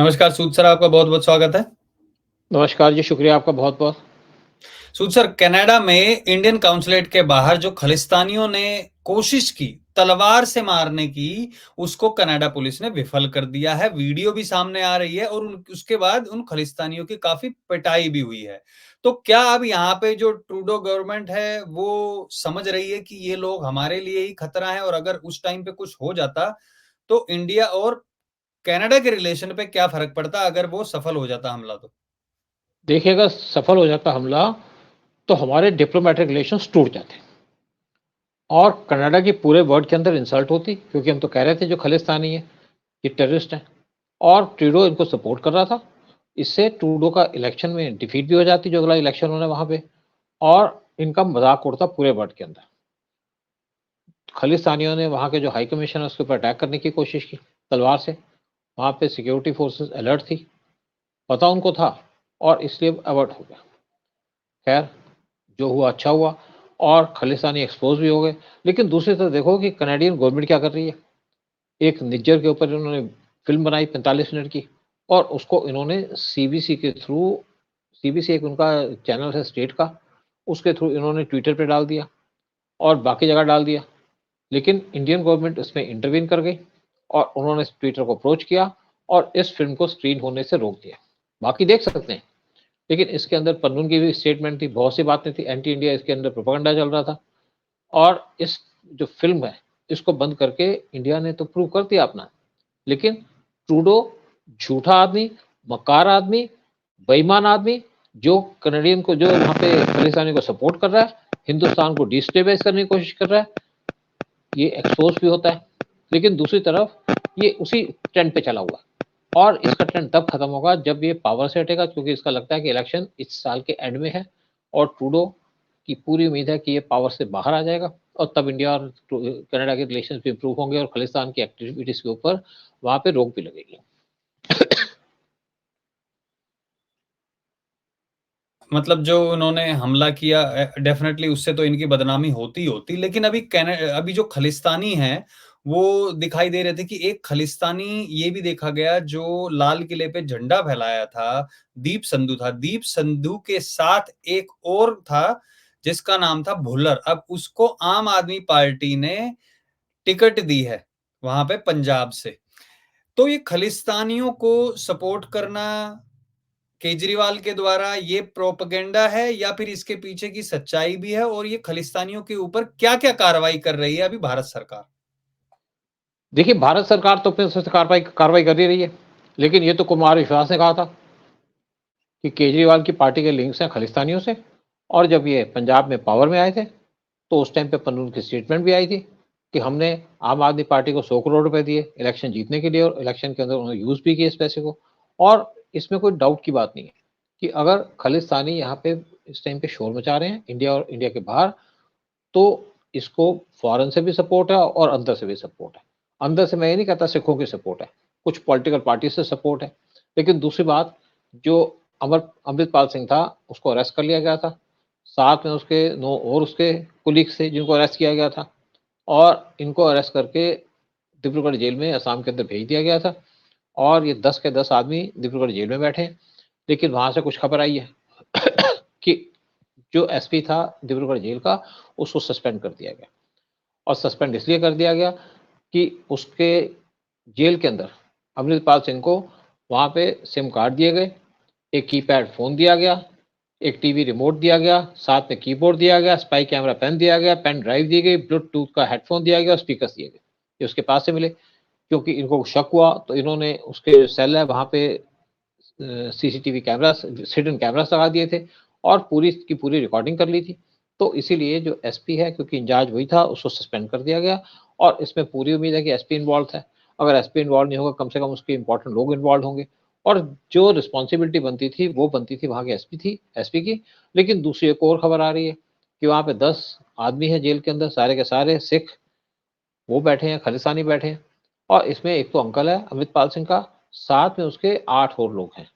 नमस्कार सूद सर, आपका बहुत-बहुत स्वागत है। नमस्कार जी, शुक्रिया आपका बहुत-बहुत। सूद सर, कनाडा में इंडियन काउंसलेट के बाहर जो खालिस्तानियों ने कोशिश की तलवार से मारने की, उसको कनाडा पुलिस ने विफल कर दिया है। वीडियो भी सामने आ रही है और उसके बाद उन खालिस्तानियों की काफ़ी पिटाई भी हुई है। तो क्या अब यहाँ पे जो ट्रूडो गवर्नमेंट है, वो समझ रही है कि ये लोग हमारे लिए ही खतरा है और अगर उस टाइम पे कुछ हो जाता, तो इंडिया और कनाडा के रिलेशन पे क्या फ़र्क पड़ता अगर वो सफल हो जाता हमला तो? देखिए, अगर सफल हो जाता हमला, तो हमारे डिप्लोमैटिक रिलेशंस टूट जाते और कनाडा की पूरे वर्ल्ड के अंदर इंसल्ट होती, क्योंकि हम तो कह रहे थे जो खालिस्तानी है, ये टेररिस्ट हैं और ट्रूडो इनको सपोर्ट कर रहा था। इससे ट्रूडो का इलेक्शन में डिफीट भी हो जाती, जो अगला इलेक्शन होना है वहाँ पे, और इनका मज़ाक उड़ता पूरे वर्ल्ड के अंदर। खालिस्तानियों ने वहाँ के जो हाई कमिश्नर है, उसके ऊपर अटैक करने की कोशिश की तलवार से। वहाँ पे सिक्योरिटी फोर्सेस अलर्ट थी, पता उनको था और इसलिए अवर्ट हो गया। खैर, जो हुआ अच्छा हुआ और खालिस्तानी एक्सपोज भी हो गए। लेकिन दूसरी तरफ देखो कि कनाडियन गवर्नमेंट क्या कर रही है। एक निज्जर के ऊपर इन्होंने फिल्म बनाई 45 मिनट की और उसको इन्होंने सीबीसी के थ्रू, सीबीसी एक उनका चैनल है स्टेट का, उसके थ्रू इन्होंने ट्विटर पे डाल दिया और बाकी जगह डाल दिया। लेकिन इंडियन गवर्नमेंट इसमें इंटरवीन कर गई और उन्होंने ट्विटर को अप्रोच किया और इस फिल्म को स्क्रीन होने से रोक दिया। बाकी देख सकते हैं, लेकिन इसके अंदर पन्नून की भी स्टेटमेंट थी, बहुत सी बातें थी, एंटी इंडिया इसके अंदर प्रोपेगेंडा चल रहा था और इस जो फिल्म है, इसको बंद करके इंडिया ने तो प्रूव कर दिया अपना। लेकिन ट्रूडो झूठा आदमी, मक्कार आदमी, बेईमान आदमी, जो कनेडियन को, जो वहाँ पे खालिस्तानी को सपोर्ट कर रहा है, हिंदुस्तान को डिस्टेबलाइज करने की कोशिश कर रहा है, ये एक्सपोज भी होता है। लेकिन दूसरी तरफ ये उसी ट्रेंड पे चला हुआ है और इसका ट्रेंड तब खत्म होगा जब ये पावर से हटेगा, क्योंकि इसका लगता है कि इलेक्शन इस साल के एंड में है और ट्रूडो की पूरी उम्मीद है कि ये पावर से बाहर आ जाएगा और तब इंडिया और कनाडा के रिलेशन भी इंप्रूव होंगे और खालिस्तान की एक्टिविटीज के ऊपर वहां पे रोक भी लगेगी। मतलब जो उन्होंने हमला किया डेफिनेटली उससे तो इनकी बदनामी होती ही होती। लेकिन अभी जो खालिस्तानी हैं, वो दिखाई दे रहे थे कि एक खालिस्तानी ये भी देखा गया जो लाल किले पे झंडा फहराया था, दीप संधू था। दीप संधू के साथ एक और था जिसका नाम था भुल्लर। अब उसको आम आदमी पार्टी ने टिकट दी है, वहाँ पे पंजाब से। तो ये खालिस्तानियों को सपोर्ट करना केजरीवाल के द्वारा ये प्रोपेगेंडा है या फिर इसके पीछे की सच्चाई भी है और ये खालिस्तानियों के ऊपर क्या-क्या कार्रवाई कर रही है अभी भारत सरकार? देखिए, भारत सरकार तो अपने से कार्रवाई कार्रवाई कर ही रही है, लेकिन ये तो कुमार विश्वास ने कहा था कि केजरीवाल की पार्टी के लिंक्स हैं खालिस्तानियों से। और जब ये पंजाब में पावर में आए थे, तो उस टाइम पे पन्नून की स्टेटमेंट भी आई थी कि हमने आम आदमी पार्टी को 100 करोड़ रुपए दिए इलेक्शन जीतने के लिए और इलेक्शन के अंदर उन्होंने यूज़ भी किए इस पैसे को। और इसमें कोई डाउट की बात नहीं है कि अगर खालिस्तानी यहाँ पे इस टाइम पे शोर मचा रहे हैं इंडिया और इंडिया के बाहर, तो इसको फॉरेन से भी सपोर्ट है और अंदर से भी सपोर्ट है। अंदर से मैं ये नहीं कहता सिखों की सपोर्ट है, कुछ पॉलिटिकल पार्टी से सपोर्ट है। लेकिन दूसरी बात, जो अमृतपाल सिंह था, उसको अरेस्ट कर लिया गया था। साथ में उसके 9 और उसके कोलीग्स थे जिनको अरेस्ट किया गया था और इनको अरेस्ट करके डिब्रूगढ़ जेल में असम के अंदर भेज दिया गया था और ये 10 के 10 आदमी डिब्रूगढ़ जेल में बैठे हैं। लेकिन वहाँ से कुछ खबर आई है कि जो एसपी था डिब्रूगढ़ जेल का, उसको सस्पेंड कर दिया गया और सस्पेंड इसलिए कर दिया गया कि उसके जेल के अंदर अमृतपाल सिंह को वहाँ पे सिम कार्ड दिए गए, एक कीपैड फ़ोन दिया गया, एक टीवी रिमोट दिया गया, साथ में कीबोर्ड दिया गया, स्पाई कैमरा पेन दिया गया, पेन ड्राइव दी गई, ब्लूटूथ का हेडफोन दिया गया और स्पीकर्स दिए गए। ये उसके पास से मिले, क्योंकि इनको शक हुआ तो इन्होंने उसके सेल है वहाँ पे सीसीटीवी कैमरास, हिडन कैमरास लगा दिए थे और पूरी की पूरी रिकॉर्डिंग कर ली थी। तो इसीलिए जो एसपी है, क्योंकि इंचार्ज वही था, उसको सस्पेंड कर दिया गया और इसमें पूरी उम्मीद है कि एसपी इन्वॉल्व है। अगर एसपी इन्वॉल्व नहीं होगा, कम से कम उसके इंपॉर्टेंट लोग इन्वॉल्व होंगे और जो रिस्पॉन्सिबिलिटी बनती थी वो बनती थी वहाँ के एसपी की। लेकिन दूसरी एक और खबर आ रही है कि वहाँ पे 10 आदमी है जेल के अंदर, सारे के सारे सिख, वो बैठे हैं, खालिस्तानी बैठे हैं और इसमें एक तो अंकल है अमृतपाल सिंह का, साथ में उसके 8 और लोग हैं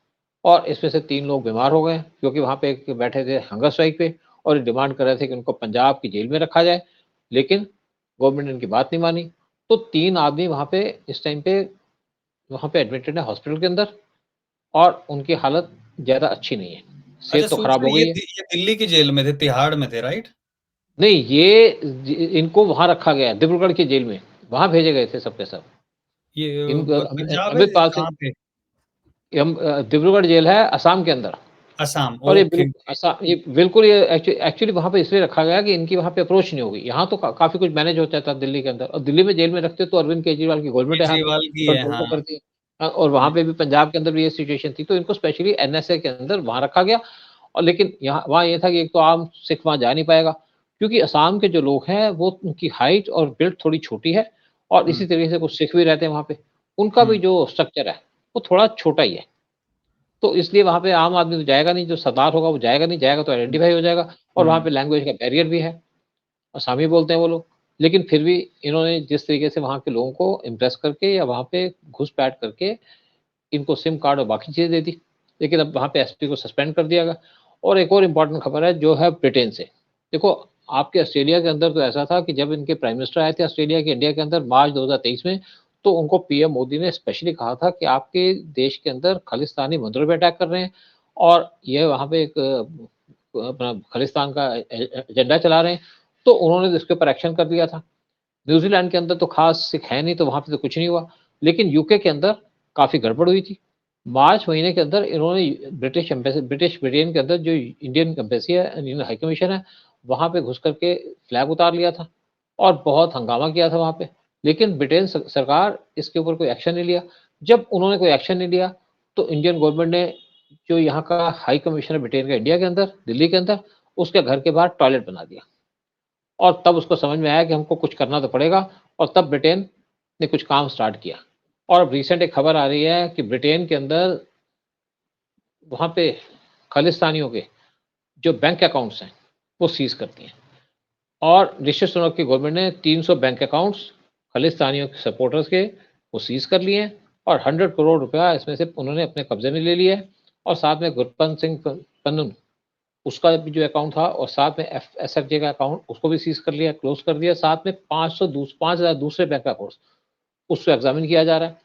और इसमें से 3 लोग बीमार हो गए क्योंकि वहाँ पे एक बैठे थे हंगर स्ट्राइक पे और डिमांड कर रहे थे कि उनको पंजाब की जेल में रखा जाए, लेकिन गवर्नमेंट ने उनकी बात नहीं मानी। तो 3 आदमी वहाँ पे इस टाइम पे वहाँ पे एडमिटेड है हॉस्पिटल के अंदर और उनकी हालत ज़्यादा अच्छी नहीं है, अच्छा सेहत तो खराब सूचना हो गई है। ये दिल्ली की जेल में थे, तिहाड़ में थे, राइट? नहीं, ये इनको वहाँ रखा गया है, डिब्रूगढ़ की जेल में, वहाँ भेजे गए थे सब के सब। ये इन पंजाब है, अमृतपाल सिंह, कहाँ पे? डिब्रूगढ़ जेल है असम के अंदर। असम, और ओके, ओके। ये बिल्कुल ये एक्चुअली वहाँ पे इसलिए रखा गया कि इनकी वहाँ पे अप्रोच नहीं होगी। यहाँ तो काफ़ी कुछ मैनेज होता था दिल्ली के अंदर, और दिल्ली में जेल में रखते तो अरविंद केजरीवाल की गवर्नमेंट है यहाँ पे, केजरीवाल की है, कंट्रोल तो हाँ। करती है। और वहाँ पे भी पंजाब के अंदर भी ये सिचुएशन थी, तो इनको स्पेशली एनएसए के अंदर वहाँ रखा गया। और लेकिन यहाँ वहाँ ये था कि एक तो आम सिख वहाँ जा नहीं पाएगा, क्योंकि असम के जो लोग हैं वो उनकी हाइट और बिल्ड थोड़ी छोटी है, और हुँ, इसी तरीके से कुछ सिख भी रहते हैं वहाँ पे। उनका भी हुँ, जो स्ट्रक्चर है, वो थोड़ा छोटा ही है। तो इसलिए वहाँ पे आम आदमी तो जाएगा नहीं, जो सरदार होगा वो जाएगा नहीं, जाएगा तो हुँ, आइडेंटिफ़ाई हो जाएगा। और वहाँ हुँ, पे लैंग्वेज का बैरियर भी है, असामी बोलते हैं वो लोग। लेकिन फिर भी इन्होंने जिस तरीके से वहाँ के लोगों को इम्प्रेस करके या वहाँ पे घुस-पैठ करके इनको सिम कार्ड और बाकी चीज़ें दे दी। लेकिन अब वहाँ पे एसपी को सस्पेंड कर दिया गया। और एक और इम्पोर्टेंट खबर है जो है ब्रिटेन से। देखो, आपके ऑस्ट्रेलिया के अंदर तो ऐसा था कि जब इनके प्राइम मिनिस्टर आए थे ऑस्ट्रेलिया के इंडिया के अंदर मार्च 2023 में, तो उनको पीएम मोदी ने स्पेशली कहा था कि आपके देश के अंदर खालिस्तानी मंदिरों पे अटैक कर रहे हैं, और ये वहाँ पे एक अपना खालिस्तान का एजेंडा चला रहे हैं। तो उन्होंने इसके ऊपर एक्शन कर दिया था। न्यूज़ीलैंड के अंदर तो ख़ास सिख है नहीं, तो वहाँ पे तो कुछ नहीं हुआ। लेकिन यूके के अंदर काफ़ी गड़बड़ हुई थी। मार्च महीने के अंदर इन्होंने ब्रिटेन के अंदर जो इंडियन एम्बेसी है, इंडियन हाई कमीशन है, वहाँ पे घुस कर के फ्लैग उतार लिया था और बहुत हंगामा किया था वहाँ पे। लेकिन ब्रिटेन सरकार इसके ऊपर कोई एक्शन नहीं लिया। जब उन्होंने कोई एक्शन नहीं लिया, तो इंडियन गवर्नमेंट ने जो यहाँ का हाई कमिश्नर ब्रिटेन का इंडिया के अंदर, दिल्ली के अंदर, उसके घर के बाहर टॉयलेट बना दिया। और तब उसको समझ में आया कि हमको कुछ करना तो पड़ेगा, और तब ब्रिटेन ने कुछ काम स्टार्ट किया। और अब रिसेंट एक खबर आ रही है कि ब्रिटेन के अंदर वहाँ पे खालिस्तानियों के जो बैंक अकाउंट्स हैं, वो सीज़ कर दिए हैं। और ऋषि सुनक की गवर्नमेंट ने 300 बैंक अकाउंट्स खालिस्तानियों के सपोर्टर्स के वो सीज़ कर लिए हैं, और 100 करोड़ रुपया इसमें से उन्होंने अपने कब्ज़े में ले लिया है। और साथ में गुरपंत सिंह पन्नू, उसका भी जो अकाउंट था, और साथ में एसएफजे का अकाउंट उसको भी सीज़ कर लिया, क्लोज़ कर दिया। साथ में 5,000 दूसरे बैंक अकाउंट्स, उसको एग्ज़ामिन किया जा रहा है।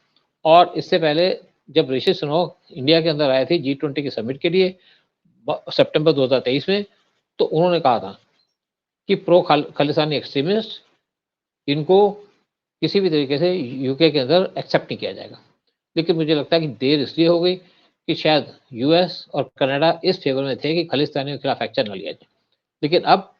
और इससे पहले जब ऋषि सुनक इंडिया के अंदर आए थे G20 के समिट के लिए सितंबर 2023 में, तो उन्होंने कहा था कि प्रो खालिस्तानी एक्सट्रीमिस्ट, इनको किसी भी तरीके से यूके के अंदर एक्सेप्ट नहीं किया जाएगा। लेकिन मुझे लगता है कि देर इसलिए हो गई कि शायद यूएस और कनाडा इस फेवर में थे कि खालिस्तानियों के खिलाफ एक्शन न लिया जाए। लेकिन अब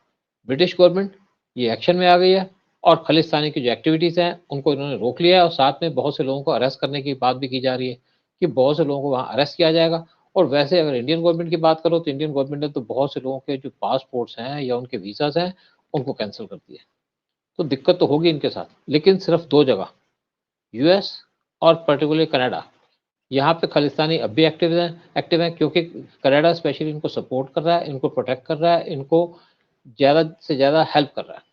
ब्रिटिश गवर्नमेंट ये एक्शन में आ गई है, और खालिस्तानी की जो एक्टिविटीज़ हैं उनको इन्होंने रोक लिया है, और साथ में बहुत से लोगों को अरेस्ट करने की बात भी की जा रही है कि बहुत से लोगों को वहाँ अरेस्ट किया जाएगा। और वैसे अगर इंडियन गवर्नमेंट की बात करो, तो इंडियन गवर्नमेंट ने तो बहुत से लोगों के जो पासपोर्ट्स हैं या उनके वीज़ाज़ हैं, उनको कैंसल कर दिया। तो दिक्कत तो होगी इनके साथ, लेकिन सिर्फ 2 जगह, यूएस और पर्टिकुलरली कनाडा, यहाँ पे खालिस्तानी अब भी एक्टिव हैं, क्योंकि कनाडा स्पेशली इनको सपोर्ट कर रहा है, इनको प्रोटेक्ट कर रहा है, इनको ज़्यादा से ज़्यादा हेल्प कर रहा है।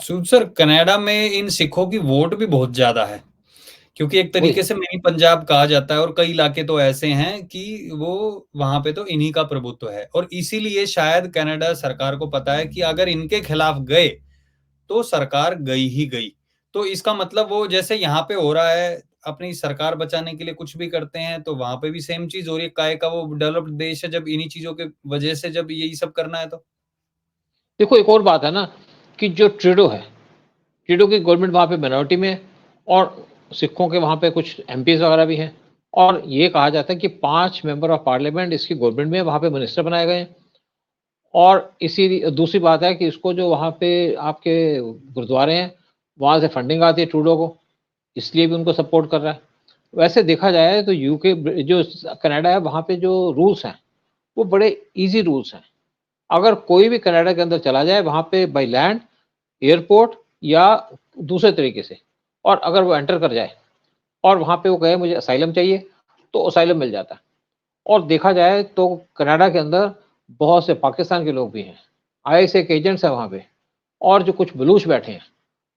सूद सर, कनाडा में इन सिखों की वोट भी बहुत ज़्यादा है, क्योंकि एक वही, तरीके से मिनी पंजाब कहा जाता है और कई इलाके तो ऐसे हैं कि वो वहाँ पे तो इन्हीं का प्रभुत्व है और इसीलिए शायद कनाडा सरकार को पता है कि अगर इनके खिलाफ गए, तो सरकार गई ही गई। तो इसका मतलब वो जैसे यहाँ पे हो रहा है, अपनी सरकार बचाने के लिए कुछ भी करते हैं, तो वहाँ पे भी सेम चीज़ हो रही है। काहे का वो डेवलप्ड देश है, जब इन्हीं चीज़ों के वजह से जब यही सब करना है तो। देखो एक और बात है ना कि जो ट्रूडो है, ट्रूडो की गवर्नमेंट वहाँ पे माइनॉरिटी में है, और सिखों के वहाँ पे कुछ एमपीज़ वगैरह भी हैं, और ये कहा जाता है कि 5 मेंबर ऑफ पार्लियामेंट इसकी गवर्नमेंट में वहाँ पे मिनिस्टर बनाए गए हैं। और इसी दूसरी बात है कि इसको जो वहाँ पे आपके गुरुद्वारे हैं, वहाँ से फंडिंग आती है ट्रूडो को, इसलिए भी उनको सपोर्ट कर रहा है। वैसे देखा जाए तो यूके जो कनाडा है, वहाँ पे जो रूल्स हैं, वो बड़े ईज़ी रूल्स हैं। अगर कोई भी कनाडा के अंदर चला जाए, वहाँ पे बाय लैंड, एयरपोर्ट या दूसरे तरीके से, और अगर वो एंटर कर जाए और वहाँ पे वो कहे मुझे असाइलम चाहिए, तो असाइलम मिल जाता है। और देखा जाए तो कनाडा के अंदर बहुत से पाकिस्तान के लोग भी हैं, आईएसए के एजेंट्स हैं वहाँ पे, और जो कुछ बलूच बैठे हैं,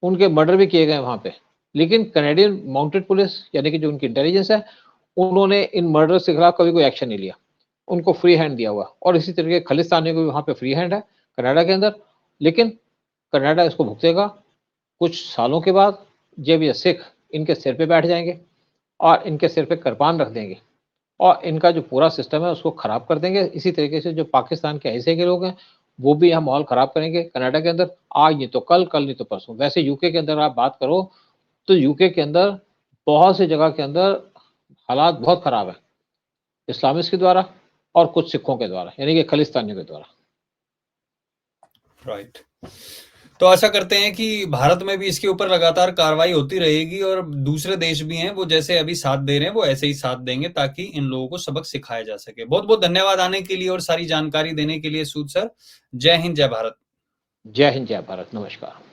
उनके मर्डर भी किए गए वहाँ पे। लेकिन कनाडियन माउंटेड पुलिस यानी कि जो उनकी इंटेलिजेंस है, उन्होंने इन मर्डर्स के खिलाफ कभी कोई एक्शन नहीं लिया, उनको फ्री हैंड दिया हुआ। और इसी तरीके खालिस्तानियों को भी वहाँ पे फ्री हैंड है कनाडा के अंदर। लेकिन कनाडा इसको भुगतेगा कुछ सालों के बाद, जब ये सिख इनके सिर पे बैठ जाएंगे, और इनके सिर पे कृपान रख देंगे और इनका जो पूरा सिस्टम है उसको खराब कर देंगे। इसी तरीके से जो पाकिस्तान के ऐसे के लोग हैं वो भी यहाँ माहौल खराब करेंगे। कनाडा के अंदर आज नहीं तो कल नहीं तो परसों। वैसे यूके के अंदर आप बात करो तो यूके के अंदर बहुत सी जगह के अंदर हालात बहुत खराब है, इस्लामिस्ट के द्वारा और कुछ सिखों के द्वारा, यानी कि खलिस्तानियों के द्वारा। राइट। तो आशा करते हैं कि भारत में भी इसके ऊपर लगातार कार्रवाई होती रहेगी और दूसरे देश भी हैं वो जैसे अभी साथ दे रहे हैं वो ऐसे ही साथ देंगे ताकि इन लोगों को सबक सिखाया जा सके। बहुत बहुत धन्यवाद आने के लिए और सारी जानकारी देने के लिए सूद सर। जय हिंद, जय भारत। जय हिंद, जय भारत। नमस्कार।